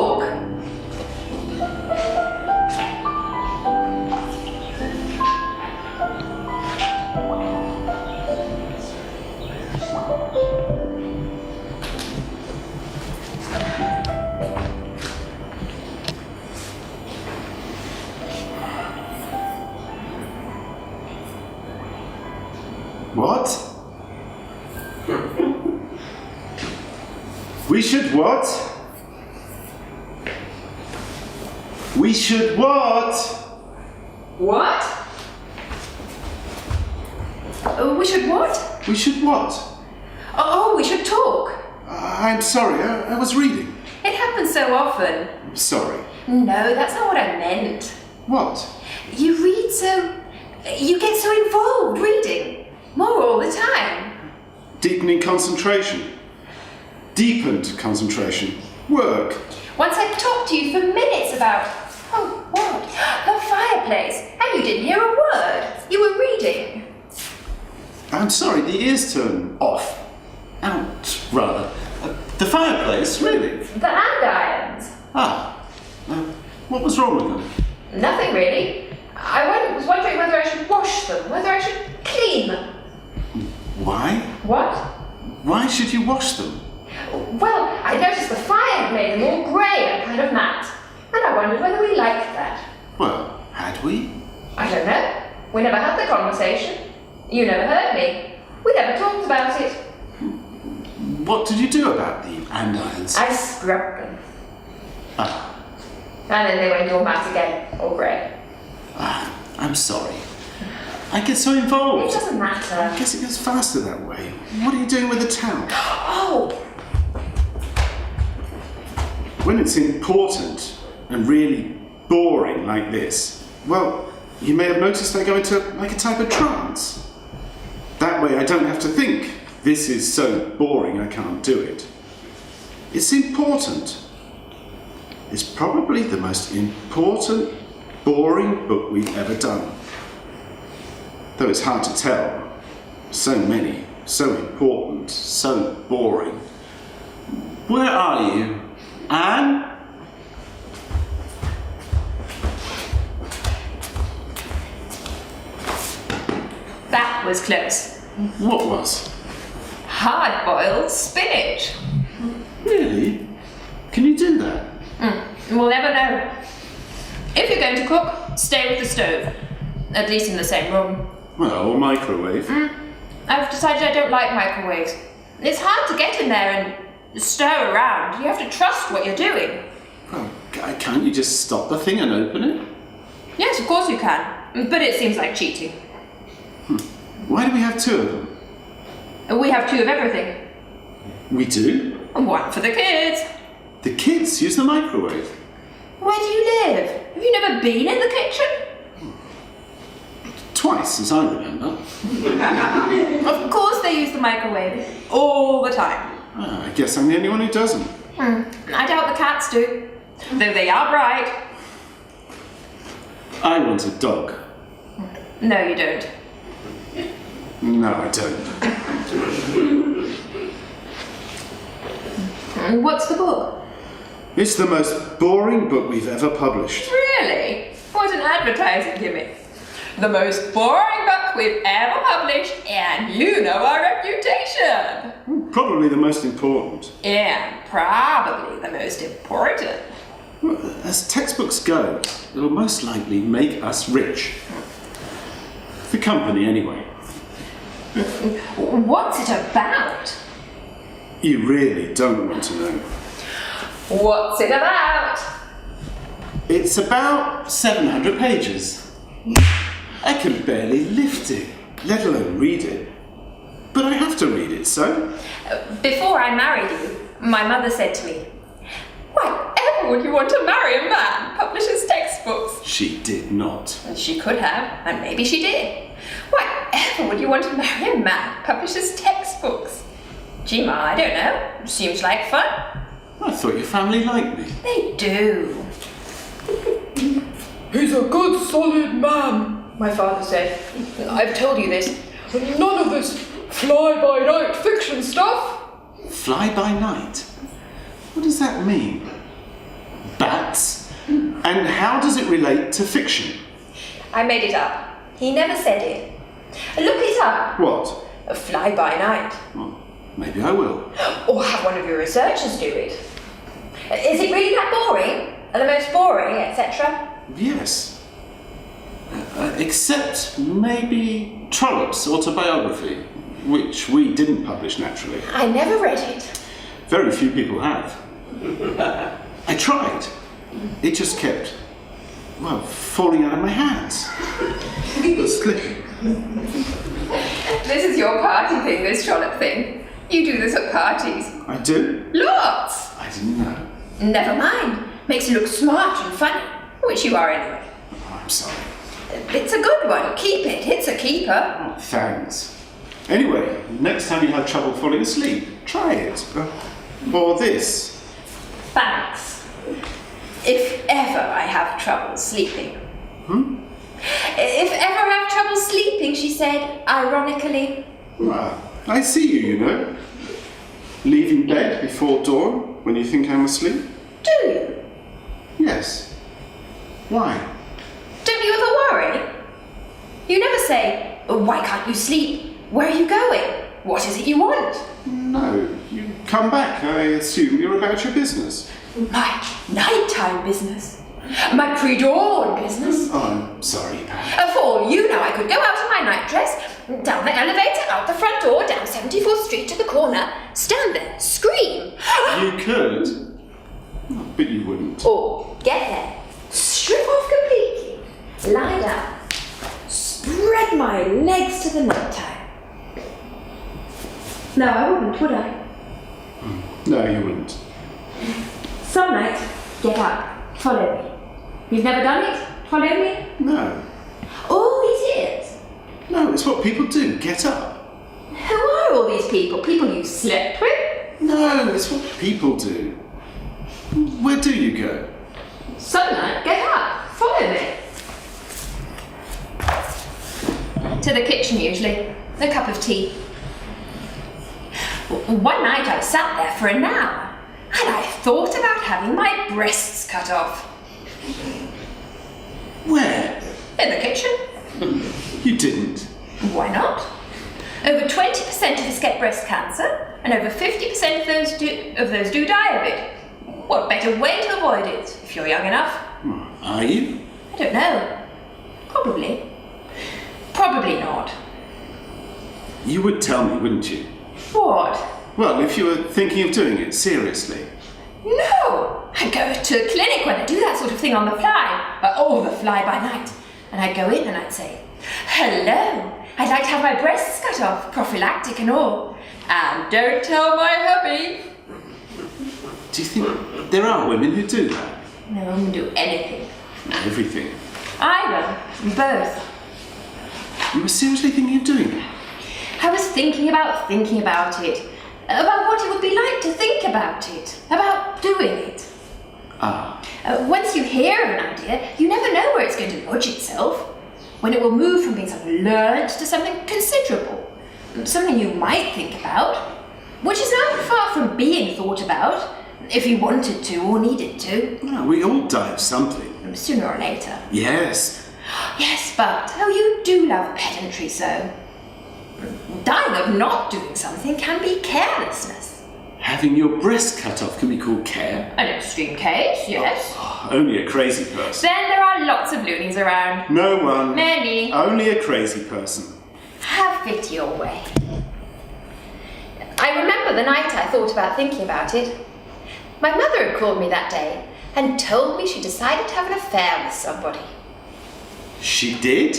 talk. What? We should what? We should what? What? We should what? We should what? Oh, we should talk. I'm sorry, I was reading. It happens so often. Sorry. No, that's not what I meant. What? You read so... You get so involved reading. More all the time. Deepening concentration. Deepened concentration. Work. Once I talked to you for minutes about... Oh, what? The fireplace. And you didn't hear a word. You were reading. I'm sorry, the ears turn off. Out, rather. The fireplace, really? The andirons. What was wrong with them? Nothing really. I was wondering whether I should wash them, whether I should clean them. Why? What? Why should you wash them? Well, I noticed the fire had made them all grey and kind of matte. And I wondered whether we liked that. Well, had we? I don't know. We never had the conversation. You never heard me. We never talked about it. What did you do about the andirons? I scrubbed them. Ah. And then they went all matte again, all grey. I'm sorry. I get so involved. It doesn't matter. I guess it goes faster that way. What are you doing with the towel? Oh! When it's important and really boring like this, well, you may have noticed I go into like a type of trance. That way I don't have to think, this is so boring I can't do it. It's important. It's probably the most important, boring book we've ever done. Though it's hard to tell. So many, so important, so boring. Where are you, Anne? That was close. What was? Hard-boiled spinach. Really? Can you do that? We'll never know. If you're going to cook, stay with the stove. At least in the same room. Well, or microwave. I've decided I don't like microwaves. It's hard to get in there and stir around. You have to trust what you're doing. Well, can't you just stop the thing and open it? Yes, of course you can. But it seems like cheating. Why do we have two of them? We have two of everything. We do? And one for the kids. The kids use the microwave. Where do you live? Have you never been in the kitchen? Twice, as I remember. Of course they use the microwave. All the time. I guess I'm the only one who doesn't. I doubt the cats do. Though they are bright. I want a dog. No, you don't. No, I don't. What's the book? It's the most boring book we've ever published. Really? What an advertising gimmick. The most boring book we've ever published, and you know our reputation. Probably the most important. And probably the most important. Well, as textbooks go, it'll most likely make us rich. The company, anyway. What's it about? You really don't want to know. What's it about? It's about 700 pages. I can barely lift it, let alone read it. But I have to read it, so... Before I married you, my mother said to me, "Why ever would you want to marry a man who publishes textbooks?" She did not. And she could have, and maybe she did. Why ever would you want to marry a man who publishes textbooks? Gee, Ma, I don't know. Seems like fun. I thought your family liked me. They do. He's a good, solid man, my father said. I've told you this. None of this fly-by-night fiction stuff. Fly by night? What does that mean? And how does it relate to fiction? I made it up. He never said it. Look it up. What? A fly-by-night. Well, maybe I will. Or have one of your researchers do it. Is it really that boring? The most boring, etc.? Yes. Except maybe Trollope's autobiography, which we didn't publish naturally. I never read it. Very few people have. I tried. It just kept, well, falling out of my hands. Slipping. This is your party thing, this Trollope thing. You do this at parties. I do? Lots! I didn't know. Never mind. Makes you look smart and funny, which you are anyway. Oh, I'm sorry. It's a good one. Keep it. It's a keeper. Oh, thanks. Anyway, next time you have trouble falling asleep, try it. Or this. Thanks. If ever I have trouble sleeping. If ever I have trouble sleeping, she said, ironically. Well, I see you, you know. Leaving bed before dawn when you think I'm asleep? Do you? Yes. Why? Don't you ever worry? You never say, why can't you sleep? Where are you going? What is it you want? No, you come back. I assume you're about your business. My nighttime business. My pre-dawn business. Oh, I'm sorry, Pam. For all you know, I could go out in my nightdress, down the elevator, out the front door, down 74th Street to the corner, stand there, scream. You could, but you wouldn't. Or get there, strip off completely, lie down, spread my legs to the nighttime. No, I wouldn't, would I? No, you wouldn't. Some night, get up, follow me. You've never done it? Follow me? No. Oh, it is. No, it's what people do. Get up. Who are all these people? People you slept with? No, it's what people do. Where do you go? Some night, get up, follow me. To the kitchen usually, a cup of tea. One night I sat there for an hour and I thought about having my breasts cut off. Where? In the kitchen. You didn't. Why not? Over 20% of us get breast cancer and over 50% of those do die of it. What better way to avoid it if you're young enough? Are you? I don't know. Probably. Probably not. You would tell me, wouldn't you? What? Well, if you were thinking of doing it seriously. No! I'd go to a clinic when I do that sort of thing on the fly. The fly by night. And I'd go in and I'd say, hello, I'd like to have my breasts cut off, prophylactic and all. And don't tell my hubby. Do you think there are women who do that? No one can do anything. Everything. Either. Both. You were seriously thinking of doing it? I was thinking about it. About what it would be like to think about it. About doing it. Once you hear of an idea, you never know where it's going to lodge itself. When it will move from being something learned to something considerable. Something you might think about. Which is not far from being thought about. If you wanted to or needed to. No, we all die of something. Sooner or later. Yes. Yes, but you do love pedantry so. Dying of not doing something can be carelessness. Having your breast cut off can be called care. An extreme case, yes. Only a crazy person. Then there are lots of loonies around. No one. Many. Only a crazy person. Have it your way. I remember the night I thought about thinking about it. My mother had called me that day and told me she decided to have an affair with somebody. She did?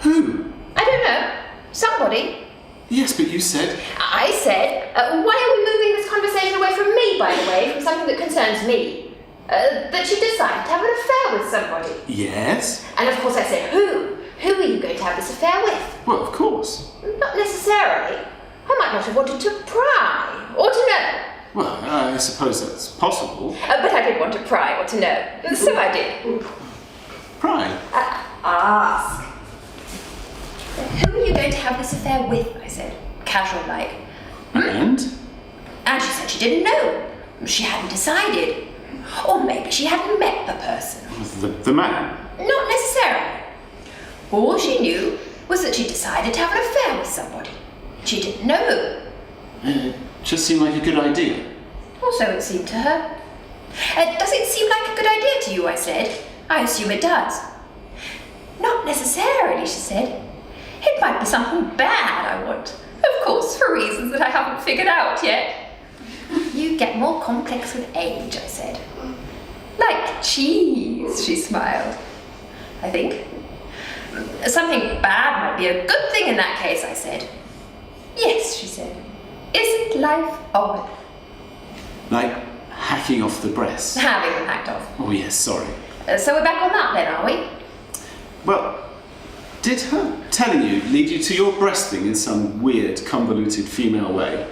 Who? I don't know. Somebody. Yes, but you said... I said, why are we moving this conversation away from me, by the way, from something that concerns me? That she decided to have an affair with somebody. Yes? And of course I said, who? Who are you going to have this affair with? Well, of course. Not necessarily. I might not have wanted to pry, or to know. Well, I suppose that's possible. But I did want to pry or to know, so I did. Pry? Ask. Who are you going to have this affair with, I said, casual-like. And? And she said she didn't know. She hadn't decided. Or maybe she hadn't met the person. The man? Not necessarily. All she knew was that she decided to have an affair with somebody. She didn't know who. It just seemed like a good idea. Or so it seemed to her. Does it seem like a good idea to you, I said. I assume it does. Not necessarily, she said. It might be something bad I want. Of course, for reasons that I haven't figured out yet. You get more complex with age, I said. Like cheese, she smiled. I think. Something bad might be a good thing in that case, I said. Yes, she said. Isn't life odd? Like hacking off the breast? Having them hacked off. Oh yes, sorry. So we're back on that then, are we? Well, did her telling you lead you to your breasting in some weird, convoluted female way?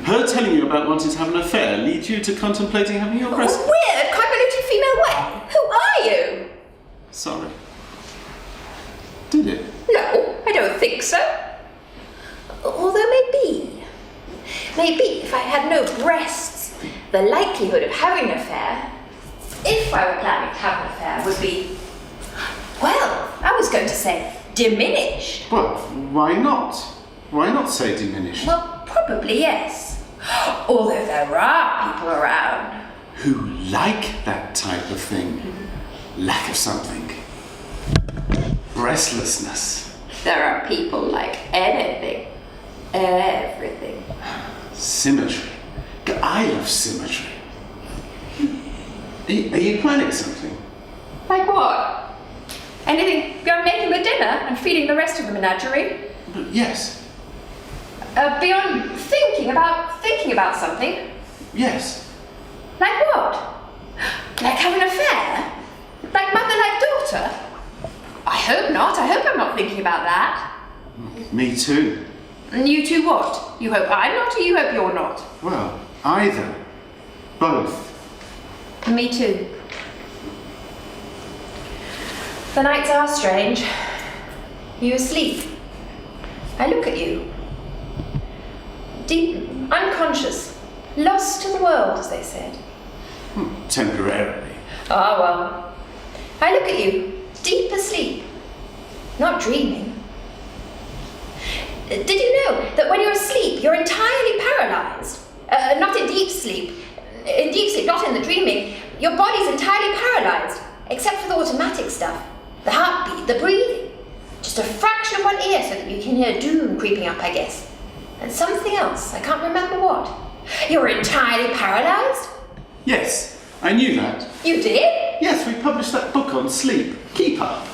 Her telling you about wanting to have an affair lead you to contemplating having your breast... Weird, convoluted female way? Who are you? Sorry. Did it? No, I don't think so. Although maybe if I had no breasts, the likelihood of having an affair, if I were planning to have an affair, would be, well, I was going to say diminished. Well, why not? Why not say diminished? Well, probably yes. Although there are people around. Who like that type of thing. Lack of something. Breastlessness. There are people like anything. Everything. Symmetry. I love symmetry. Are you planning something? Like what? Anything beyond making the dinner and feeding the rest of the menagerie? Yes. Beyond thinking about something? Yes. Like what? Like having an affair? Like mother, like daughter? I hope not. I hope I'm not thinking about that. Me too. And you two what? You hope I'm not or you hope you're not? Well, either. Both. Me too. The nights are strange. You asleep. I look at you. Deep, unconscious, lost to the world, as they said. Temporarily. Ah, well. I look at you, deep asleep, not dreaming. Did you know that when you're asleep, you're entirely paralyzed? Not in deep sleep. In deep sleep, not in the dreaming. Your body's entirely paralyzed, except for the automatic stuff. The heartbeat, the breathing. Just a fraction of one ear so that you can hear doom creeping up, I guess. And something else, I can't remember what. You're entirely paralyzed? Yes, I knew that. You did? Yes, we published that book on sleep. Keep up.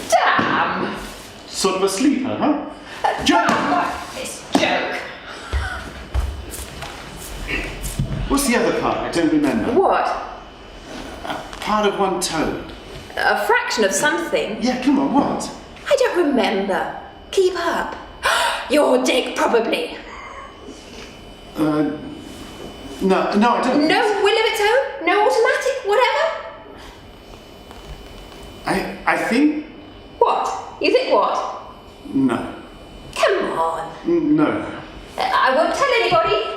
Damn! Sort of a sleeper, huh? Joke! What? This joke. What's the other part? I don't remember. What? Part of one toe. A fraction of something? Yeah, come on, what? I don't remember. Keep up. Your dick, probably. No, I don't. No will of its own? No automatic? Whatever? I think... What? You think what? No. Come on. No. I won't tell anybody.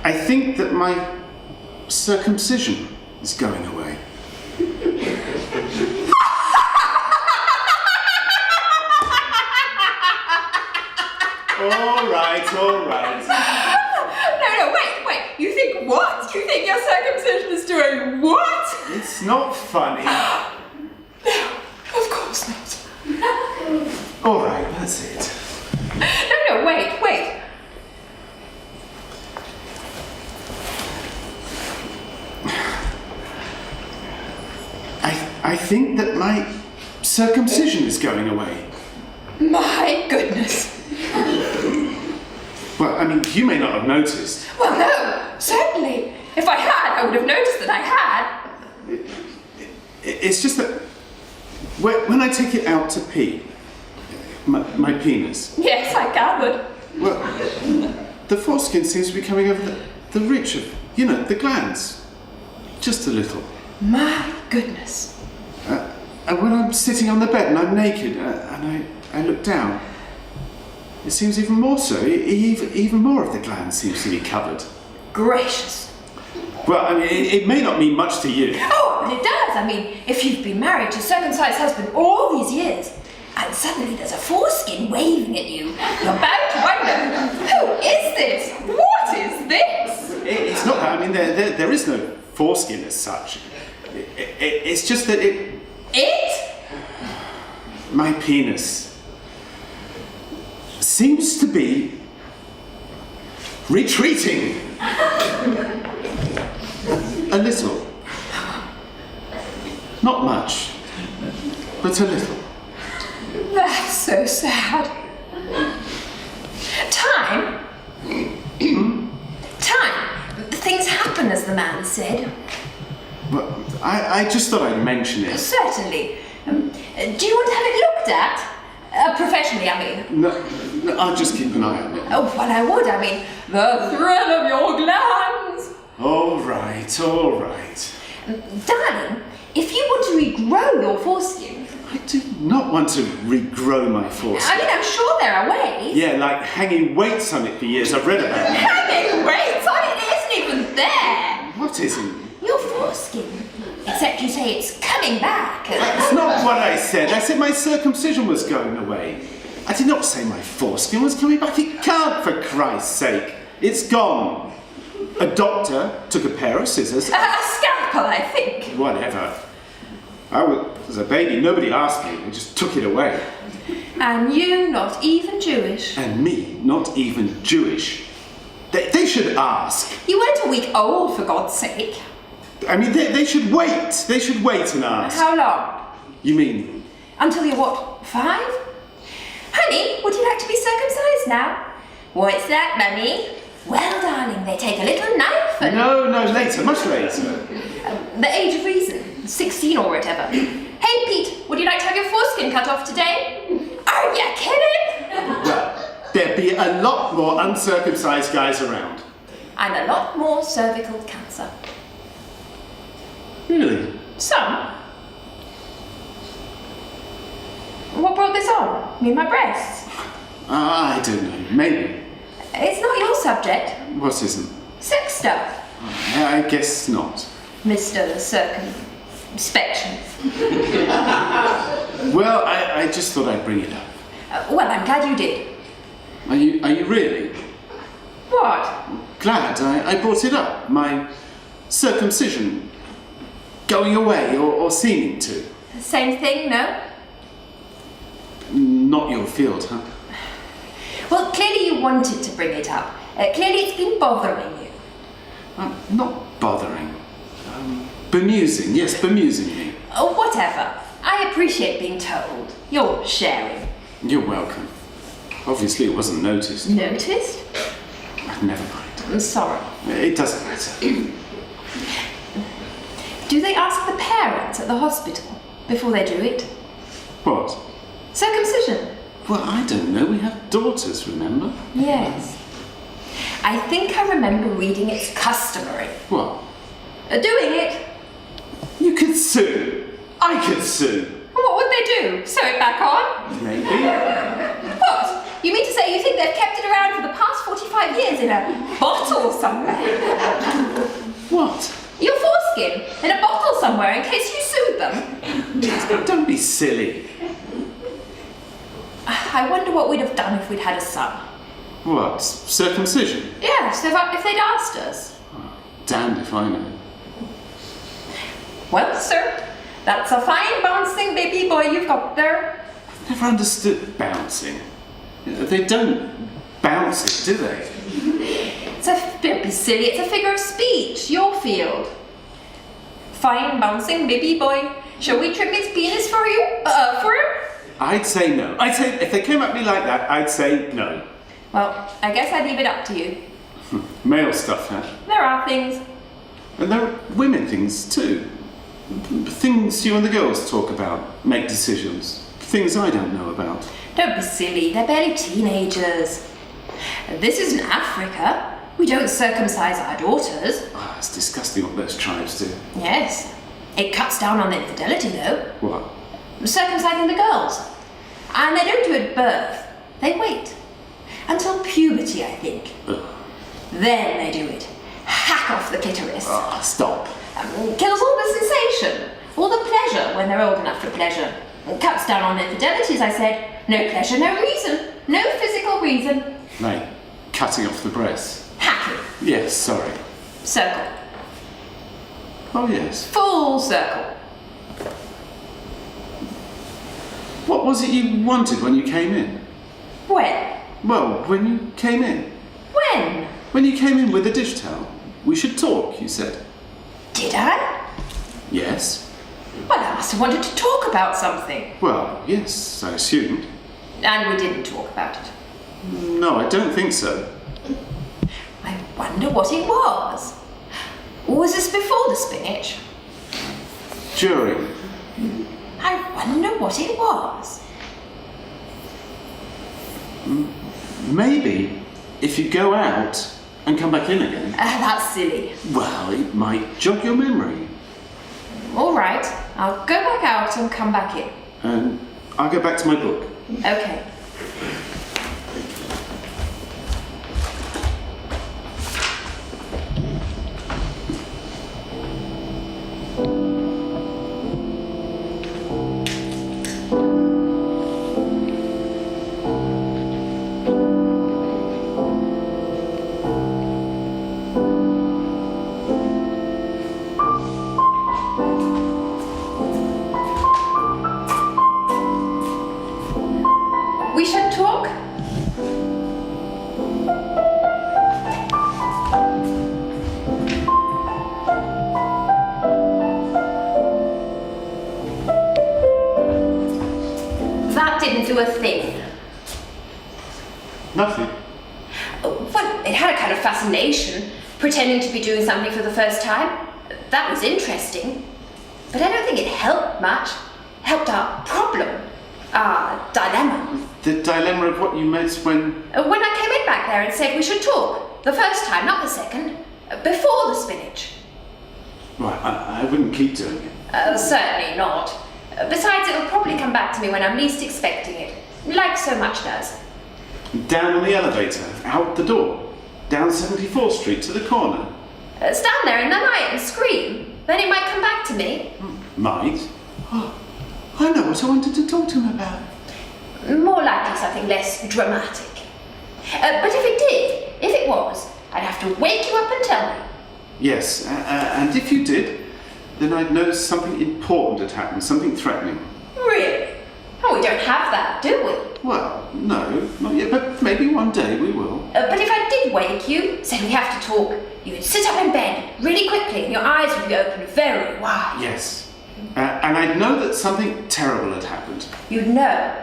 I think that my circumcision is going away. All right. No, wait. You think what? You think your circumcision is doing what? It's not funny. No, of course not. All right, that's it. No, wait. I think that my circumcision is going away. My goodness. Well, I mean, you may not have noticed. Well, no, certainly. If I had, I would have noticed that I had. It's just that when I take it out to pee, my penis. Yes, I gathered. Well, the foreskin seems to be coming over the ridge of, the glands. Just a little. My goodness. And when I'm sitting on the bed and I'm naked and I look down, It seems even more so. Even more of the gland seems to be covered. Gracious. Well, I mean, it may not mean much to you. Oh, but it does. I mean, if you've been married to a circumcised husband all these years, and suddenly there's a foreskin waving at you, you're bound to wonder, who is this? What is this? It's not that. I mean, there is no foreskin as such. It's just that my penis seems to be retreating. A little. Not much, but a little. That's so sad. Time? Time. Things happen, as the man said. Well, I just thought I'd mention it. Certainly. Do you want to have it looked at? Professionally, I mean. No, I'll just keep an eye on it. Oh, well, I would. I mean, the thrill of your glands. All right, all right. Darling, if you want to regrow your foreskin... I do not want to regrow my foreskin. I mean, I'm sure there are ways. Yeah, like hanging weights on it for years. I've read about it. Hanging weights on it isn't even there. What isn't? Your foreskin. Except you say it's coming back. That's not what I said. I said my circumcision was going away. I did not say my foreskin was coming back. It can't, for Christ's sake. It's gone. A doctor took a pair of scissors. A scalpel, I think. Whatever. I was a baby. Nobody asked me. They just took it away. And you not even Jewish. And me not even Jewish. They should ask. You weren't a week old, for God's sake. I mean, they should wait. They should wait and ask. How long? You mean? Until you're what, 5? Honey, would you like to be circumcised now? What's that, Mummy? Well, darling, they take a little knife and... No, later, much later. The age of reason, 16 or whatever. Hey, Pete, would you like to have your foreskin cut off today? Are you kidding? Well, there'd be a lot more uncircumcised guys around. And a lot more cervical cancer. Really? Some. What brought this on? Me and my breasts? I don't know, maybe. It's not your subject. What isn't? Sex stuff. I guess not. Mr. Circumspection. Well, I just thought I'd bring it up. Well, I'm glad you did. Are you really? What? Glad I brought it up. My circumcision going away or seeming to. Same thing, no? Not your field, huh? Well, clearly you wanted to bring it up. Clearly it's been bothering you. Not bothering. Bemusing. Yes, bemusing me. Oh, whatever. I appreciate being told. You're sharing. You're welcome. Obviously it wasn't noticed. Noticed? Never mind. I'm sorry. It doesn't matter. Do they ask the parents at the hospital before they do it? What? Circumcision? Well, I don't know. We have daughters, remember? Yes. I think I remember reading it's customary. What? Doing it. You could sue. I could sue. What would they do? Sew it back on? Maybe. What? You mean to say you think they've kept it around for the past 45 years in a bottle somewhere? What? Your foreskin in a bottle somewhere in case you sued them? Don't be silly. I wonder what we'd have done if we'd had a son. What? Circumcision? Yes, if they'd asked us. Damned if I know. Well, sir, that's a fine bouncing baby boy you've got there. I've never understood bouncing. They don't bounce it, do they? Don't be silly, it's a figure of speech, your field. Fine bouncing baby boy. Shall we trim his penis for you? For him? I'd say no. I'd say, if they came at me like that, I'd say no. Well, I guess I'd leave it up to you. Male stuff, huh? There are things. And there are women things too. Things you and the girls talk about, make decisions. Things I don't know about. Don't be silly, they're barely teenagers. This isn't Africa. We don't circumcise our daughters. Oh, it's disgusting what those tribes do. Yes. It cuts down on their infidelity, though. What? Circumcising the girls. And they don't do it at birth. They wait. Until puberty, I think. Then they do it. Hack off the clitoris. Stop. Kills all the sensation, all the pleasure when they're old enough for pleasure. Cuts down on infidelities, I said. No pleasure, no reason. No physical reason. Like cutting off the breasts. Hacking. Yes, sorry. Circle. Oh, yes. Full circle. What was it you wanted when you came in? When? Well, when you came in. When? When you came in with a dish towel. We should talk, you said. Did I? Yes. Well, I must have wanted to talk about something. Well, yes, I assumed. And we didn't talk about it. No, I don't think so. I wonder what it was. Was this before the spinach? During. I wonder what it was. Maybe if you go out and come back in again. That's silly. Well, it might jog your memory. All right, I'll go back out and come back in. And I'll go back to my book. Okay. We should talk? That didn't do a thing. Nothing. Well, it had a kind of fascination, pretending to be doing something for the first time. That was interesting. But I don't think it helped much. Helped our problem, our dilemma. The dilemma of what you meant when... When I came in back there and said we should talk. The first time, not the second. Before the spinach. Right, I wouldn't keep doing it. Certainly not. Besides, it'll probably come back to me when I'm least expecting it. Like so much does. Down on the elevator, out the door, down 74th Street to the corner. Stand there in the night and scream. Then it might come back to me. Might. Oh, I know what I wanted to talk to him about. More likely something less dramatic. But if it did, if it was, I'd have to wake you up and tell me. Yes, and if you did, then I'd know something important had happened, something threatening. Really? Oh, we don't have that, do we? Well, no, not yet, but maybe one day we will. But if I did wake you, said we have to talk, you'd sit up in bed really quickly and your eyes would be opened very wide. Yes. And I'd know that something terrible had happened. You'd know.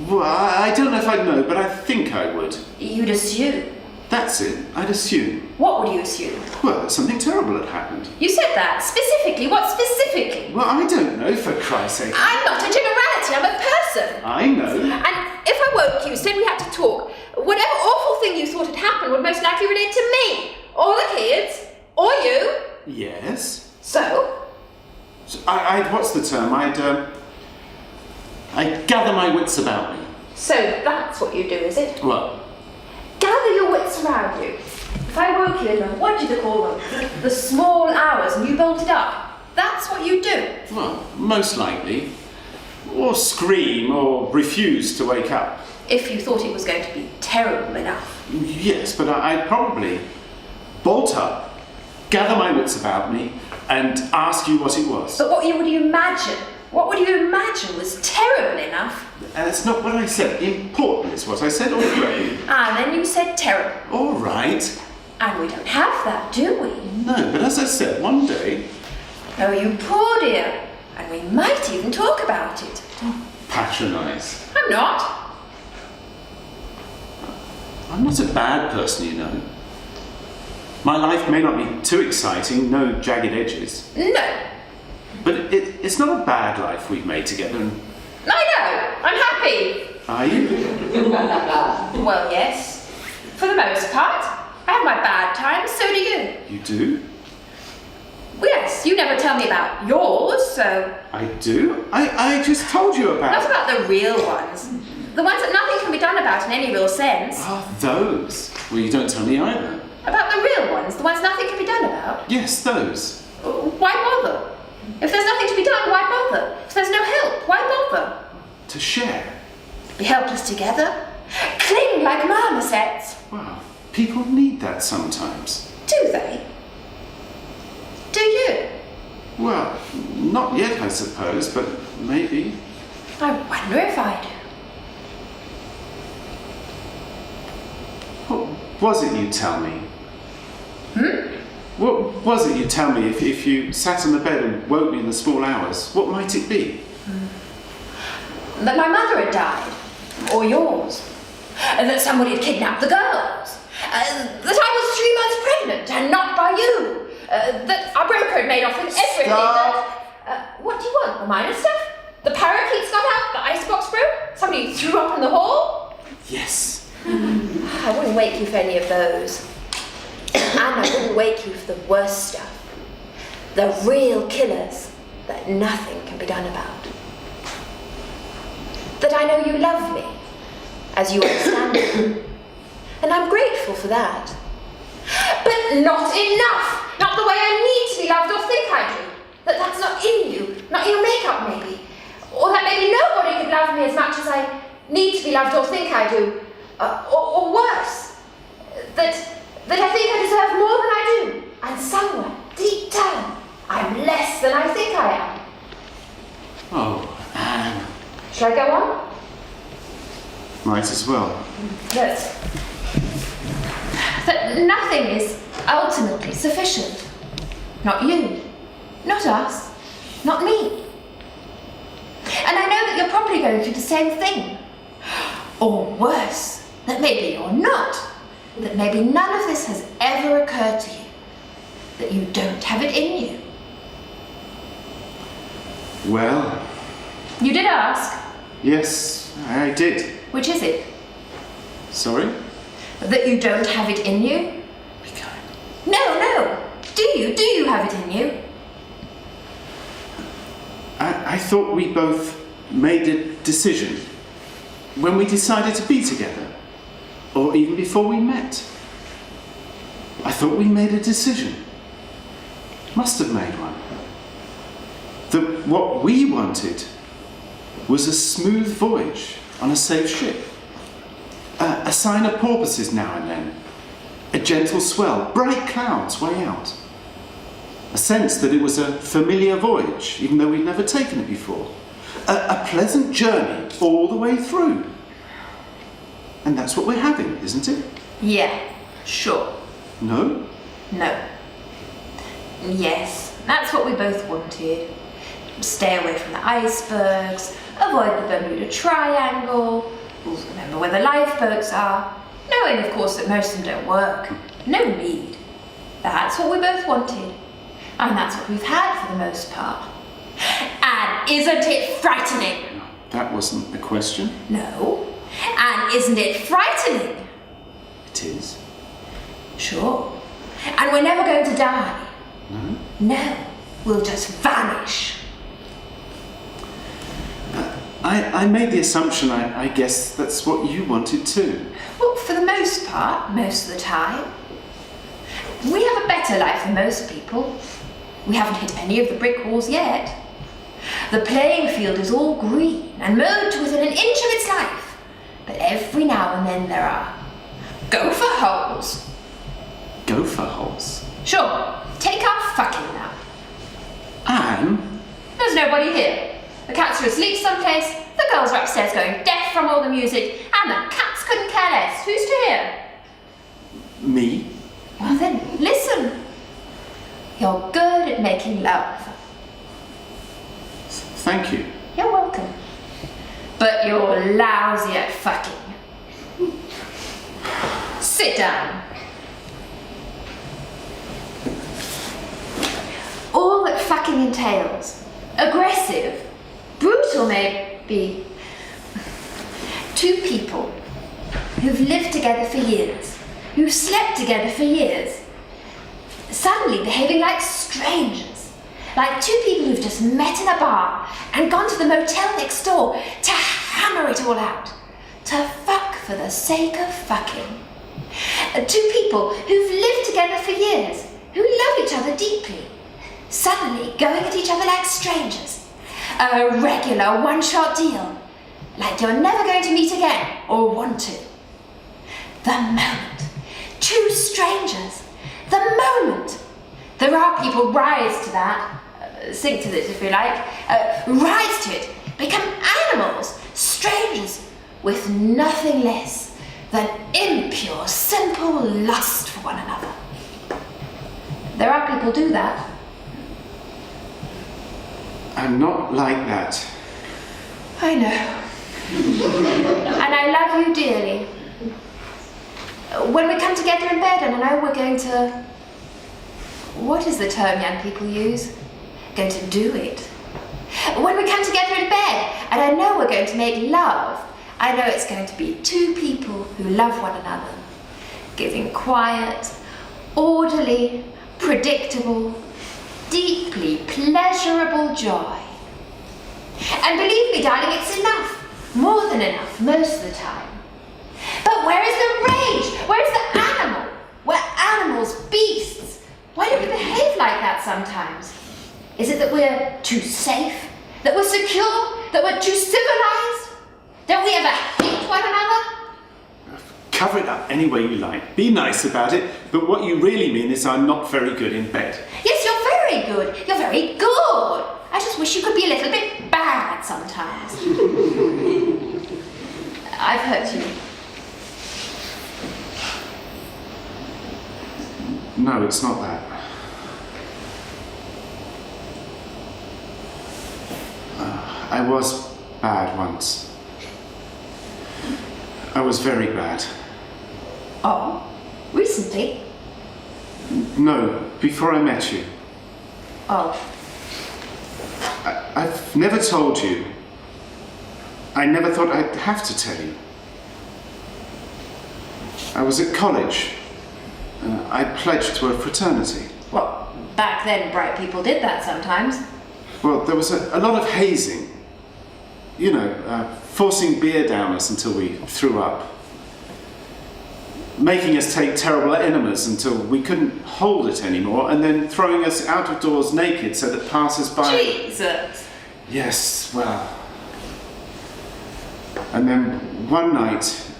Well, I don't know if I'd know, but I think I would. You'd assume. That's it, I'd assume. What would you assume? Well, that something terrible had happened. You said that. Specifically. What specifically? Well, I don't know, for Christ's sake. I'm not a generality, I'm a person. I know. And if I woke you, said we had to talk, whatever awful thing you thought had happened would most likely relate to me, or the kids, or you. Yes. So? I'd what's the term? I'd gather my wits about me. So that's what you do, is it? Well, Gather your wits around you. If I woke you in the, what did you call them? The small hours and you bolted up. That's what you do. well, most likely. Or scream, or refuse to wake up. If you thought it was going to be terrible enough. Yes, but I'd probably bolt up, gather my wits about me, and ask you what it was. But what would you imagine? What would you imagine was terrible enough? That's not what I said. Important is what I said already. And then you said terrible. All right. And we don't have that, do we? No, but as I said, one day... Oh, you poor dear. And we might even talk about it. Patronise. I'm not. I'm not a bad person, you know. My life may not be too exciting, no jagged edges. No. But it's not a bad life we've made together. And I know. I'm happy. are you? Well, yes. For the most part. I have my bad times, so do you. You do? Well, yes, you never tell me about yours, so... I do? I just told you about... Not about the real ones. The ones that nothing can be done about in any real sense. Ah, those. Well, you don't tell me either. About the real ones, the ones nothing can be done about. Yes, those. Why bother? If there's nothing to be done, why bother? If there's no help, why bother? To share. Be helpless together? Cling like marmosets? Well, people need that sometimes. Do they? Do you? Well, not yet, I suppose, but maybe. I wonder if I do. What was it you tell me? What was it you tell me if you sat on the bed and woke me in the small hours? What might it be? That my mother had died. Or yours. And that somebody had kidnapped the girls. That I was 3 months pregnant and not by you. That our broker had made off with everything. Stop. What do you want? The minor stuff? The parakeets got out? The icebox broke? Somebody threw up in the hall? Yes. I wouldn't wake you for any of those. And I wouldn't wake you for the worst stuff. The real killers that nothing can be done about. That I know you love me, as you understand me. And I'm grateful for that. But not enough! Not the way I need to be loved or think I do. That's not in you, not in your makeup maybe. Or that maybe nobody could love me as much as I need to be loved or think I do. Or worse. That I think I deserve more than I do. And somewhere, deep down, I'm less than I think I am. Oh, Anne. Shall I go on? Might as well. That nothing is ultimately sufficient. Not you, not us, not me. And I know that you're probably going through the same thing. Or worse, that maybe you're not. That maybe none of this has ever occurred to you. That you don't have it in you. Well. You did ask. Yes, I did. Which is it? Sorry? That you don't have it in you? Be kind. No. Do you have it in you? I thought we both made a decision when we decided to be together, or even before we met. I thought we made a decision. Must have made one. That what we wanted was a smooth voyage on a safe ship. A sign of porpoises now and then. A gentle swell, bright clouds way out. A sense that it was a familiar voyage, even though we'd never taken it before. A pleasant journey all the way through. And that's what we're having, isn't it? Yeah, sure. No? No. Yes, that's what we both wanted. Stay away from the icebergs, avoid the Bermuda Triangle, remember where the lifeboats are, knowing of course that most of them don't work. No need. That's what we both wanted. And that's what we've had for the most part. And isn't it frightening? That wasn't the question. No. And isn't it frightening? It is. Sure. And we're never going to die. No? No. We'll just vanish. I made the assumption, I guess that's what you wanted too. Well, for the most part, most of the time. We have a better life than most people. We haven't hit any of the brick walls yet. The playing field is all green and mowed to within an inch of its life. But every now and then there are gopher holes. Gopher holes? Sure, take our fucking now. Anne? There's nobody here. The cats are asleep someplace, the girls are upstairs going deaf from all the music, and the cats couldn't care less. Who's to hear? Me? Well then, listen. You're good at making love. Thank you. You're welcome. But you're lousy at fucking. Sit down. All that fucking entails. Aggressive. Brutal maybe. Two people who've lived together for years, who've slept together for years, suddenly behaving like strangers, like two people who've just met in a bar and gone to the motel next door to hammer it all out, to fuck for the sake of fucking. Two people who've lived together for years, who love each other deeply, suddenly going at each other like strangers. A regular one-shot deal, like you're never going to meet again or want to. The moment. Two strangers. The moment. There are people rise to that. Sink to this if you like. Rise to it. Become animals. Strangers with nothing less than impure, simple lust for one another. There are people do that. I'm not like that. I know. And I love you dearly. When we come together in bed and I know we're going to... What is the term young people use? Going to do it. When we come together in bed and I know we're going to make love, I know it's going to be two people who love one another, giving quiet, orderly, predictable, deeply pleasurable joy. And believe me, darling, it's enough, more than enough, most of the time. But where is the rage? Where is the animal? We're animals, beasts. Why do we behave like that sometimes? Is it that we're too safe? That we're secure? That we're too civilized? Don't we ever hate one another? Cover it up any way you like. Be nice about it, but what you really mean is I'm not very good in bed. Yes, you're very good. You're very good. I just wish you could be a little bit bad sometimes. I've hurt you. No, it's not that. I was bad once. I was very bad. Oh, recently? No, before I met you. Oh. I've never told you. I never thought I'd have to tell you. I was at college. I pledged to a fraternity. Well, back then bright people did that sometimes. Well, there was a lot of hazing. You know, forcing beer down us until we threw up. Making us take terrible enemas until we couldn't hold it anymore, and then throwing us out of doors naked so that passers-by... Jesus! Yes, well... And then one night,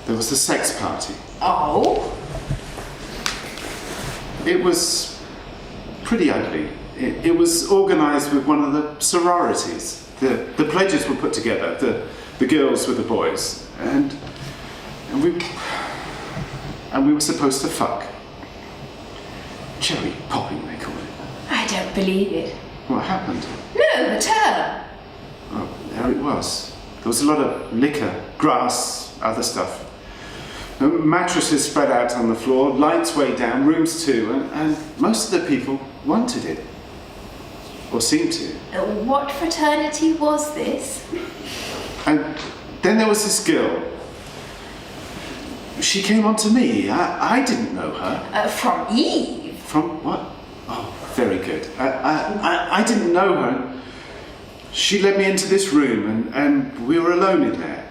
there was the sex party. Oh? It was pretty ugly. It was organised with one of the sororities. The pledges were put together, the girls with the boys, and we were supposed to fuck. Cherry popping, they call it. I don't believe it. What happened? No, the term. Oh, there it was. There was a lot of liquor, grass, other stuff. Mattresses spread out on the floor, lights way down, rooms too, and most of the people wanted it. Or seemed to. What fraternity was this? And then there was this girl. She came on to me. I didn't know her. From Eve? From what? Oh, very good. I didn't know her. She led me into this room and we were alone in there.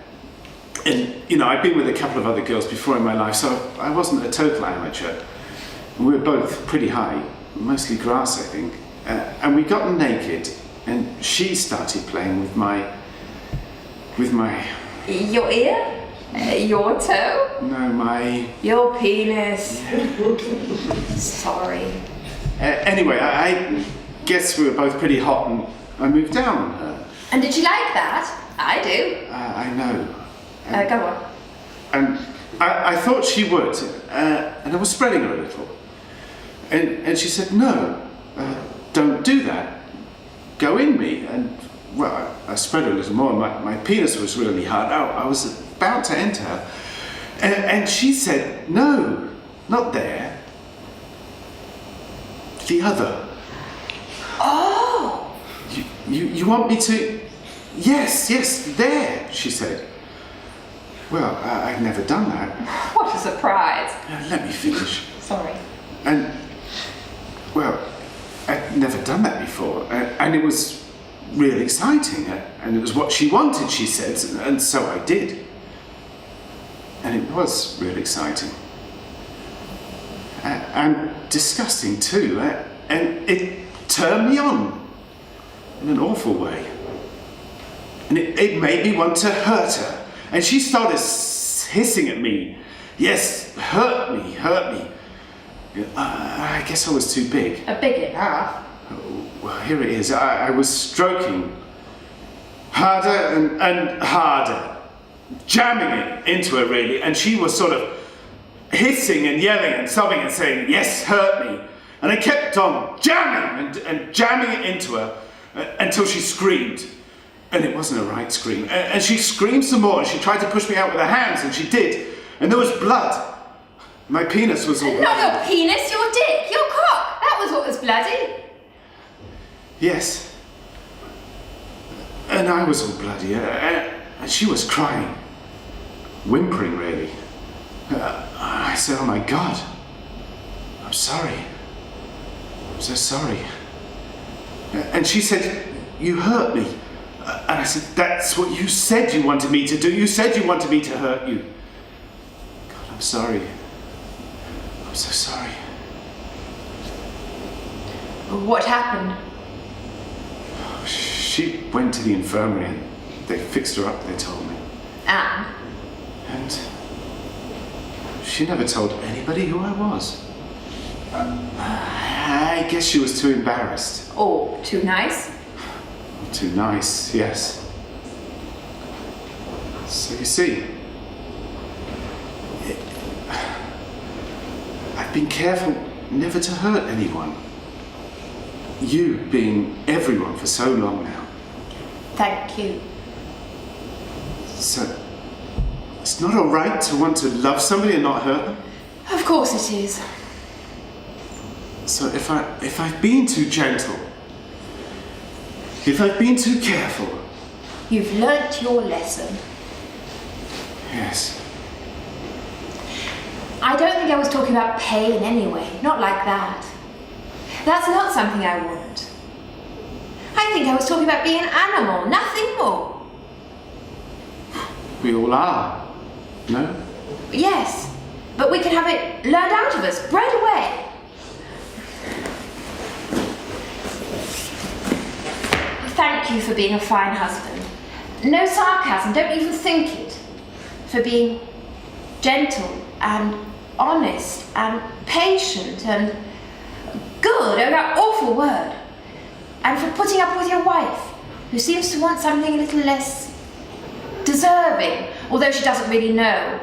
And, you know, I'd been with a couple of other girls before in my life, so I wasn't a total amateur. We were both pretty high, mostly grass, I think. And we got naked, and she started playing with my... Your ear? Your toe? No, Your penis. Sorry. Anyway, I guess we were both pretty hot, and I moved down on her. And did you like that? I do. I know. Go on. And I thought she would, and I was spreading her a little. And she said, no, don't do that. Go in me. And, well, I spread her a little more. My penis was really hard. I was about to enter her. And she said, no, not there. The other. Oh! You want me to... Yes, there, she said. Well, I've never done that. What a surprise. Let me finish. Sorry. And, well, I'd never done that before, and it was really exciting, and it was what she wanted, she said, and so I did. And it was real exciting. And disgusting too. And it turned me on in an awful way. And it made me want to hurt her. And she started hissing at me. Yes, hurt me. I guess I was too big. A big enough. Well, here it is. I was stroking harder and harder, jamming it into her really, and she was sort of hissing and yelling and sobbing and saying, yes, hurt me. And I kept on jamming and jamming it into her until she screamed. And it wasn't a right scream. And she screamed some more and she tried to push me out with her hands, and she did. And there was blood. My penis was all bloody. Not your penis, your dick, your cock. That was what was bloody. Yes. And I was all bloody. And she was crying. Whimpering, really. I said, oh my God. I'm sorry. I'm so sorry. And she said, you hurt me. And I said, that's what you said you wanted me to do. You said you wanted me to hurt you. God, I'm sorry. I'm so sorry. What happened? She went to the infirmary and they fixed her up, they told me. And she never told anybody who I was. I guess she was too embarrassed. Or too nice? Too nice, yes. So you see, I've been careful never to hurt anyone. You being everyone for so long now. Thank you. So, it's not alright to want to love somebody and not hurt them? Of course it is. So if I've been too gentle, if I've been too careful... You've learnt your lesson. Yes. I don't think I was talking about pain anyway, not like that. That's not something I want. I think I was talking about being an animal, nothing more. We all are, no? Yes, but we can have it learned out of us, bred away. Thank you for being a fine husband. No sarcasm, don't even think it. For being gentle and honest and patient and good, oh, that awful word. And for putting up with your wife, who seems to want something a little less deserving, although she doesn't really know,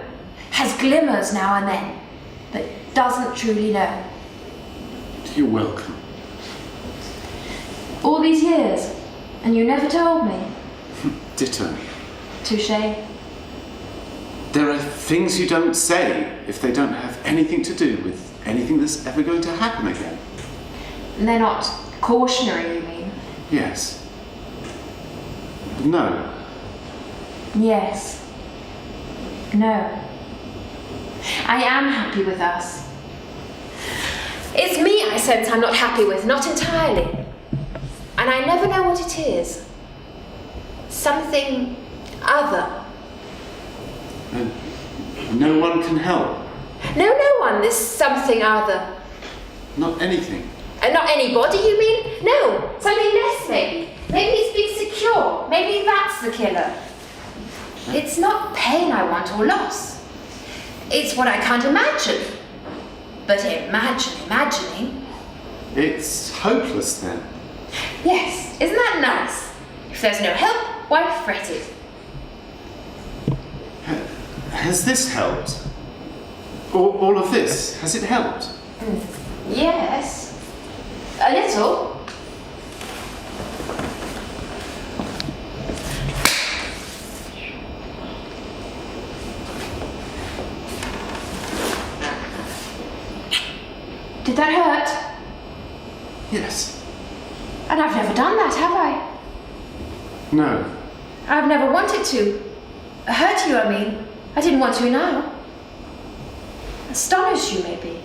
has glimmers now and then, but doesn't truly know. You're welcome. All these years, and you never told me. Ditto. Touché. There are things you don't say if they don't have anything to do with anything that's ever going to happen again. And they're not cautionary, you mean? Yes. No. Yes. No. I am happy with us. It's me I sense I'm not happy with, not entirely. And I never know what it is. Something other. No one can help. No one, this something other. Not anything. Not anybody, you mean? No, something less maybe. Maybe it's being secure. Maybe that's the killer. It's not pain I want or loss. It's what I can't imagine. But imagining. It's hopeless then. Yes, isn't that nice? If there's no help, why fret it? Has this helped? All of this, has it helped? Yes. A little. Did that hurt? Yes. And I've never done that, have I? No. I've never wanted to. Hurt you, I mean. I didn't want to now. Astonish you, maybe.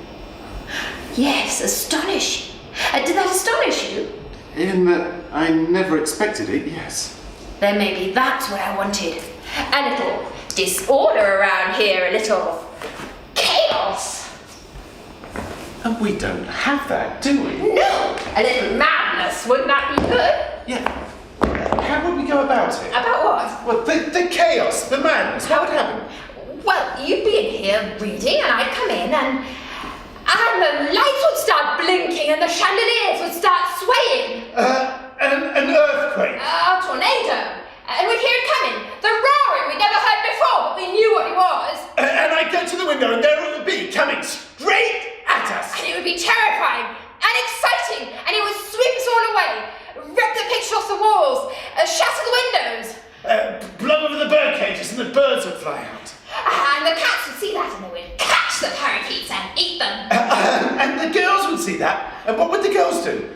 Yes, astonish you. Did that astonish you? In that I never expected it, yes. Then maybe that's what I wanted. A little disorder around here, a little chaos. And we don't have that, do we? No, a little madness, wouldn't that be good? Yeah. How would we go about it? About what? Well, the chaos, the madness, what would happen? Well, you'd be in here reading, and I'd come in, and the lights would start blinking, and the chandeliers would start swaying. An earthquake. A tornado. And we'd hear it coming. The roaring we'd never heard before, but we knew what it was. And I'd go to the window, and there it would be, coming straight at us. And it would be terrifying and exciting, and it would sweep us all away, rip the picture off the walls, shatter the windows. Blow over the bird cages, and the birds would fly out. And the cats would see that, and they would catch the parakeets and eat them. And the girls would see that, and what would the girls do?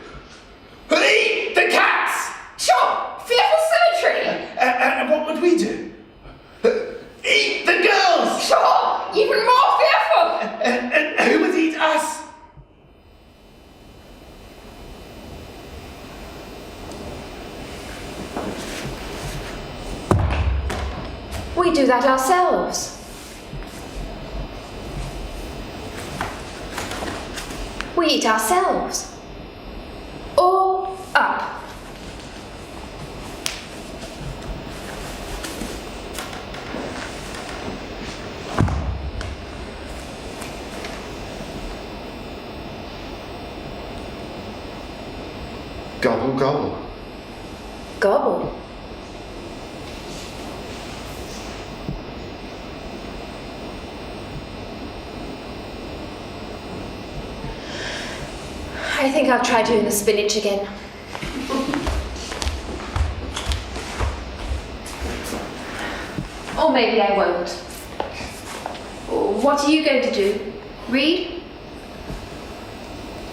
Eat the cats! Sure, fearful symmetry. And what would we do? Eat the girls! Sure, even more fearful. And who would eat us? We do that ourselves. We eat ourselves. All up. Gobble, gobble. Gobble. I think I'll try doing the spinach again. Or maybe I won't. What are you going to do? Read?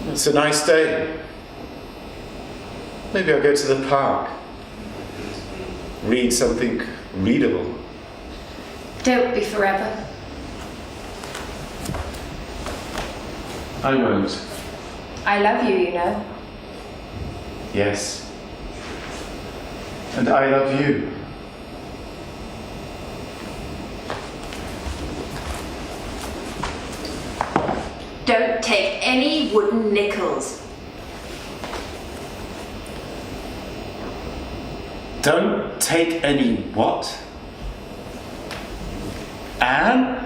It's a nice day. Maybe I'll go to the park. Read something readable. Don't be forever. I won't. I love you, you know. Yes. And I love you. Don't take any wooden nickels. Don't take any what? Anne?